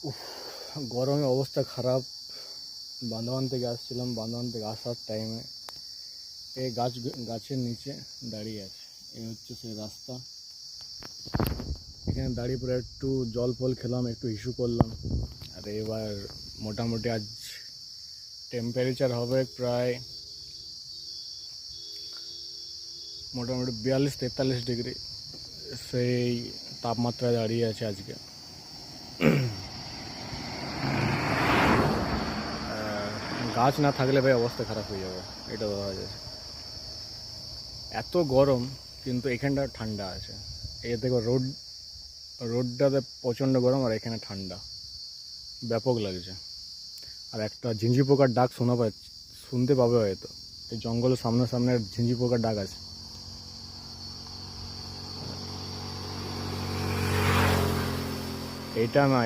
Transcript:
উফ, গরমে অবস্থা খারাপ। বান্দরবান থেকে আসছিলাম, বান্দরবান থেকে আসার টাইমে এই গাছের নিচে দাঁড়িয়ে আছে। এই হচ্ছে সেই রাস্তা। এখানে দাঁড়িয়ে পরে একটু জল ফল খেলাম, একটু ইস্যু করলাম। আর এবার মোটামুটি আজ টেম্পারেচার হবে প্রায় মোটামুটি 42-43 ডিগ্রি, সেই তাপমাত্রায় দাঁড়িয়ে আছে আজকে। গাছ না থাকলে ভাই অবস্থা খারাপ হয়ে যাবে, এটা ভাবা যায়। এত গরম কিন্তু এখানটা ঠান্ডা আছে। এই দেখো রোডটাতে প্রচণ্ড গরম আর এখানে ঠান্ডা, ব্যাপক লাগছে। আর একটা ঝিঁঝি পোকার ডাক শুনতে পাবে হয়তো, এই জঙ্গলের সামনে সামনে ঝিঁঝি পোকার ডাক আছে। এইটা না,